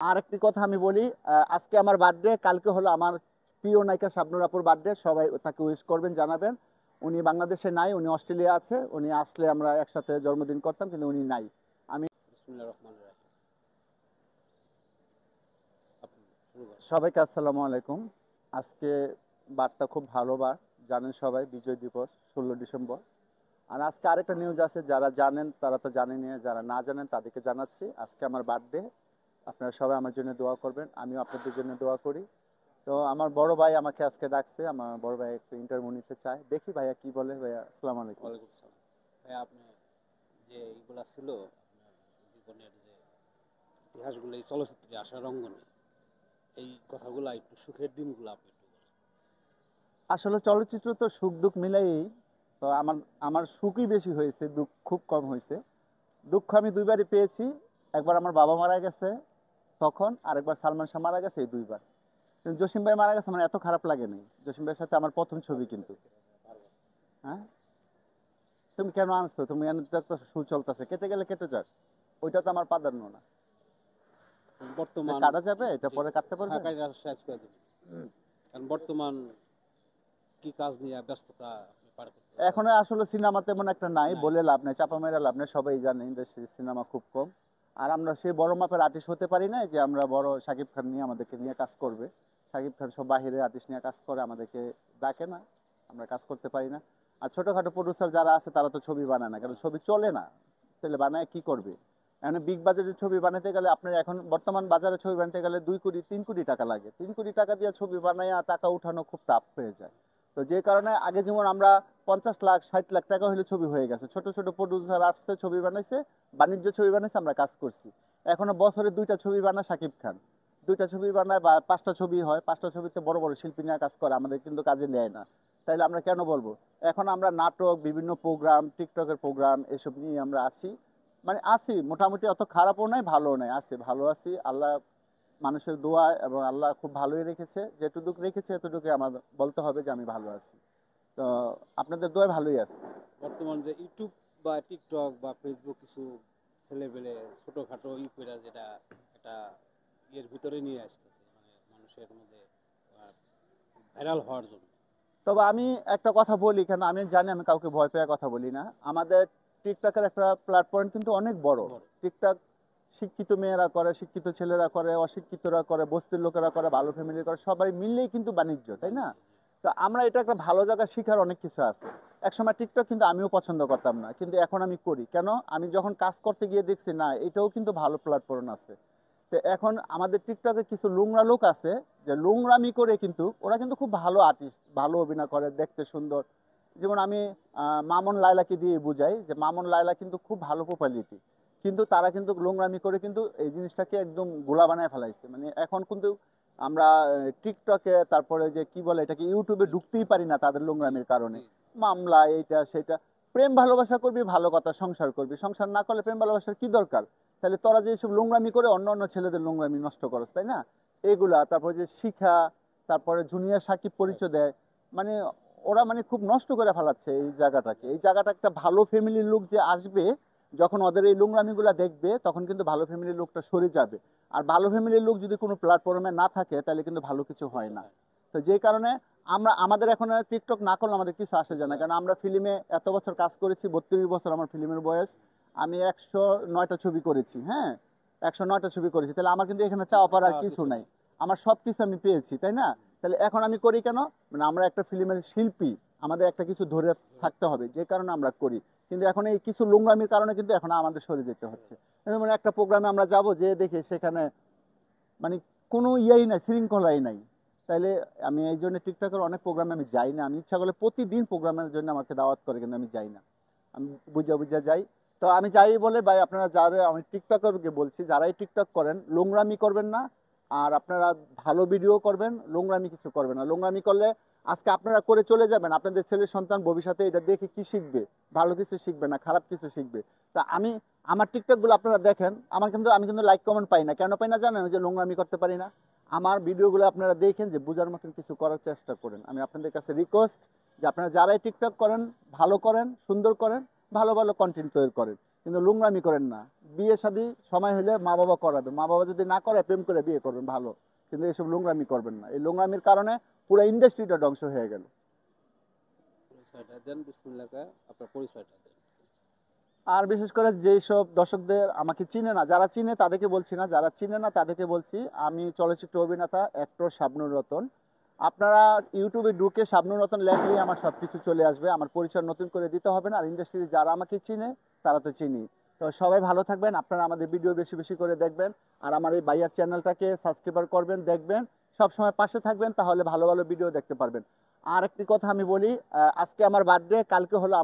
আর একটি কথা আমি বলি, আজকে আমার বার্থডে, কালকে হলো আমার প্রিয় নায়িকা শাবনূর আপুর বার্থডে। সবাই তাকে উইশ করবেন, জানাবেন। উনি বাংলাদেশে নাই, উনি অস্ট্রেলিয়া আছে। উনি আসলে আমরা একসাথে জন্মদিন করতাম, কিন্তু উনি নাই। আমি বিসমিল্লাহির রহমানির রহিম। আপনি শুরু করেন। সবাইকে আসসালামু আলাইকুম। আজকে বারটা খুব ভালো বার, জানেন সবাই, বিজয় দিবস 16 ডিসেম্বর। আর আজকে আরেকটা নিউজ আছে, যারা জানেন তারা তো জানেনই, যারা না জানেন তাদেরকে জানাচ্ছি, আজকে আমার বার্থডে। আপনারা সবাই আমার জন্য দোয়া করবেন, আমিও আপনাদের জন্য দোয়া করি। তো আমার বড় ভাই আমাকে আজকে ডাকছে, আমার বড় ভাই একটু ইন্টারভিউ নিতে চায়, দেখি ভাইয়া কি বলে। ভাইয়া আসসালামু আলাইকুম। ওয়ালাইকুম সালাম। ভাই, আপনি যে এইগুলা ছিল আপনার জীবনের যে ইতিহাসগুলো এই চলচ্চিত্রে আসার অঙ্গনে, এই কথাগুলা একটু সুখের দিনগুলো আপনি একটু বলেন। আসলে চলচ্চিত্র তো সুখ দুঃখ মিলাই। তো আমার আমার সুখই বেশি হয়েছে, দুঃখ খুব কম হয়েছে। দুঃখ আমি দুইবারই পেয়েছি। একবার আমার বাবা মারা গেছে তখন, আরেকবার সালমান শাহ মারা গেছে, এই দুইবার। কিন্তু জসিম ভাই মারা গেছে, মানে এত খারাপ লাগে নাই। জসিম ভাইয়ের সাথে আমার প্রথম ছবি কিন্তু। হ্যাঁ, তুমি কেন আনছো? তুমি এনে দেখতো শু চলতেছে, কেটে গেলে কেটে যাক, ওইটা তো আমার প্রাধান্য না। এটা বর্তমান কাটা যাবে, এটা যে পরে কাটতে পারবেন। ঢাকায় শেষ করে দিন, কারণ বর্তমান কি কাজ নিয়ে ব্যস্ততা আপনি পার করতেছেন? এখন আসলে সিনেমা তেমন একটা নাই, নাই। বলে লাভ নাই, চাপা মেরা লাভ নাই, সবাই জানে ইন্ডাস্ট্রি সিনেমা খুব কম। আর আমরা সেই বড় মাপের আর্টিস্ট হতে পারি না যে আমরা বড় শাকিব খান নিয়ে আমাদেরকে নিয়ে কাজ করবে। শাকিব খান সব বাহিরে আর্টিস্ট নিয়ে কাজ করে, আমাদেরকে ডাকে না, আমরা কাজ করতে পারি না। আর ছোটখাটো প্রডিউসার যারা আছে তারা তো ছবি বানায় না, কারণ ছবি চলে না। তাহলে বানায় কি করবে? এখন বিগ বাজেটের ছবি বানাতে গেলে আপনার এখন বর্তমান বাজারে ছবি বানাতে গেলে 2 কোটি 3 কোটি টাকা লাগে। 3 কোটি টাকা দিয়ে ছবি বানায় টাকা উঠানো খুব টাফ হয়ে যায়। তো যে কারণে আগে যেমন আমরা 50 লাখ 60 লাখ টাকা হলে ছবি হয়ে গেছে, ছোট ছোট প্রডিউসার আসছে, ছবি বানাইছে, বাণিজ্য ছবি বানাইছে, আমরা কাজ করছি। এখনো বছরে 2টা ছবি বানায় শাকিব খান, 2টা ছবি বানায় বা 5টা ছবি হয়, 5টা ছবিতে বড় বড় শিল্পী নিয়ে কাজ করে, আমাদের কিন্তু কাজে নেয় না। তাইলে আমরা কেন বলবো? এখন আমরা নাটক, বিভিন্ন প্রোগ্রাম, টিকটকের প্রোগ্রাম, এসব নিয়ে আমরা আছি। মানে আছি মোটামুটি, অত খারাপও নাই ভালোও নাই, আছি, ভালো আছি। আল্লাহ মানুষের দোয়া এবং আল্লাহ খুব ভালোই রেখেছে, যেটুকু রেখেছে এতটুকু আমার বলতে হবে যে আমি ভালো আছি। তো আপনাদের দোয়া ভালোই আছে। বর্তমান যে ইউটিউব বা টিকটক বা ফেসবুক কিছু ছেলেপেলে ছোটখাটো করে যেটা একটা ইয়ের ভিতরে নিয়ে আসতেছে, মানে মানুষের মধ্যে ভাইরাল হওয়ার জন্য। তবে আমি একটা কথা বলি, কেন আমি জানি আমি কাউকে ভয় পেয়ে কথা বলি না। আমাদের টিকটকের একটা প্ল্যাটফর্ম কিন্তু অনেক বড়। বড়। টিকটক শিক্ষিত মেয়েরা করে, শিক্ষিত ছেলেরা করে, অশিক্ষিতরা করে, বস্তির লোকেরা করে, ভালো ফ্যামিলি করে, সবাই মিললেই কিন্তু বাণিজ্য, তাই না? বাণিজ্য। তো আমরা এটা একটা ভালো জায়গা, শিখার অনেক কিছু আছে। একসময় টিকটক কিন্তু আমিও পছন্দ করতাম না, কিন্তু এখন আমি করি। কেন? আমি যখন কাজ করতে গিয়ে দেখছি না, এটাও কিন্তু ভালো প্ল্যাটফর্ম আছে। তো এখন আমাদের টিকটকে কিছু লুংরা লোক আছে, যে লুংরামি করে, কিন্তু ওরা কিন্তু খুব ভালো আর্টিস্ট, ভালো অভিনয় করে, দেখতে সুন্দর। যেমন আমি মামুন লায়লাকে দিয়ে বুঝাই যে মামুন লায়লা কিন্তু খুব ভালো প্রোফাইলিটি, কিন্তু তারা কিন্তু নোংরামি করে কিন্তু এই জিনিসটাকে একদম গোলা বানায় ফেলাইছে। মানে এখন কিন্তু আমরা টিকটকে, তারপরে যে কি বলে এটাকে, ইউটিউবে ঢুকতেই পারি না তাদের জি, নোংরামির কারণে। জি। মামলা, এইটা সেটা। প্রেম ভালোবাসা করবি, ভালো কথা, সংসার করবি, সংসার না করলে প্রেম ভালোবাসার কি দরকার? তাহলে তোরা যে সব নোংরামি করে অন্য অন্য ছেলেদের নোংরামি নষ্ট করস, তাই না? এগুলা, তারপরে যে শিখা, তারপরে জুনিয়র সাকিব পরিচয় দেয়, মানে ওরা মানে খুব নষ্ট করে ফেলাচ্ছে এই জায়গাটাকে। এই জায়গাটা একটা ভালো ফ্যামিলির লোক যে আসবে, যখন ওদের এই নোংরামিগুলা দেখবে, তখন কিন্তু ভালো ফ্যামিলির লোকটা সরে যাবে। আর ভালো ফ্যামিলির লোক যদি কোনো প্ল্যাটফর্মে না থাকে, তাহলে কিন্তু ভালো কিছু হয় কিছু না। হয় না। তো যে কারণে আমরা, আমাদের এখন টিকটক না করলে আমাদের কিছু আসে যায় না, কারণ আমরা ফিল্মে এত বছর কাজ করেছি, 32 বছর আমার ফিল্মের বয়স। আমি 109টা ছবি করেছি, হ্যাঁ, 109টা ছবি করেছি। তাহলে আমার কিন্তু এখানে চাওয়া পাওয়ার আর চাওয়ার কিছু কিছু নাই, নাই। আমার সব কিছু আমি পেয়েছি, তাই না? তাহলে এখন আমি করি কেন? মানে আমরা একটা ফিল্মের শিল্পী, আমাদের একটা কিছু ধরে থাকতে হবে, যে কারণে আমরা করি। কিন্তু এখন এই কিছু নোংরামির কারণে কিন্তু এখন আমাদের সরে যেতে হচ্ছে। মানে একটা প্রোগ্রামে আমরা যাব, যে দেখি সেখানে মানে কোনো ইয়াই নাই, শৃঙ্খলাই নাই। তাইলে আমি এই জন্য টিকটকের অনেক প্রোগ্রামে আমি যাই না। আমি ইচ্ছা করলে প্রতিদিন প্রোগ্রামের জন্য আমাকে দাওয়াত করে, কিন্তু আমি যাই না, আমি বুঝা বুঝা যাই। তো আমি যাই বলে ভাই, আপনারা যারা, আমি টিকটকারকে বলছি, যারাই টিকটক করেন, নোংরামি করবেন না। আর আপনারা ভালো ভিডিও করবেন, নোংরামি কিছু করবেন না। নোংরামি করলে আজকে আপনারা করে চলে যাবেন, আপনাদের ছেলে সন্তান ভবিষ্যতে এটা দেখে কি শিখবে? ভালো কিছু শিখবে না, খারাপ কিছু শিখবে। তা আমি, আমার টিকটক গুলো আপনারা দেখেন, আমার কিন্তু, আমি কিন্তু লাইক কমেন্ট পাই না। কেন পাই না জানেন? ওই যে নোংরামি করতে পারি না। আমার ভিডিওগুলো আপনারা দেখেন, যে বোঝার মতন কিছু করার চেষ্টা করেন। আমি আপনাদের কাছে রিকোয়েস্ট যে আপনারা যারাই টিকটক করেন, ভালো করেন, সুন্দর করেন, ভালো ভালো কন্টেন্ট তৈরি করেন। কিন্তু নোংরামি করেন না। বিয়ে শাদী সময় হলে মা বাবা করাবে, মা বাবা যদি না করে প্রেম করে বিয়ে করবেন ভালো, কিন্তু এসব নোংরামি করবেন না। এই নোংরামির কারণে পুরো ইন্ডাস্ট্রিটা ধ্বংস হয়ে গেল। পরিচয়টা দেন বিসমিল্লাহ করে, আপনার পরিচয়টা দেন। আর বিশেষ করে যেই সব দর্শকদের আমাকে চিনে না, যারা চিনে তাদেরকে বলছি না, যারা চিনে না তাদেরকে বলছি, আমি চলচ্চিত্র অভিনেতা অ্যাক্টর শাবনুর রতন। আপনারা ইউটিউবে ঢুকে শাবনুর রতন লেখলেই আমার সব কিছু চলে আসবে, আমার পরিচয় নতুন করে দিতে হবে না। আর ইন্ডাস্ট্রিতে যারা আমাকে চিনে তারা তো চিনি। তো সবাই ভালো থাকবেন, আপনারা আমাদের ভিডিও বেশি বেশি করে দেখবেন, আর আমার এই ভাইয়ার চ্যানেলটাকে সাবস্ক্রাইব করবেন, দেখবেন, সব সময় পাশে থাকবেন, তাহলে ভালো ভালো ভিডিও দেখতে পারবেন। আর একটি কথা আমি বলি, আজকে আমার বার্থডে, কালকে হলো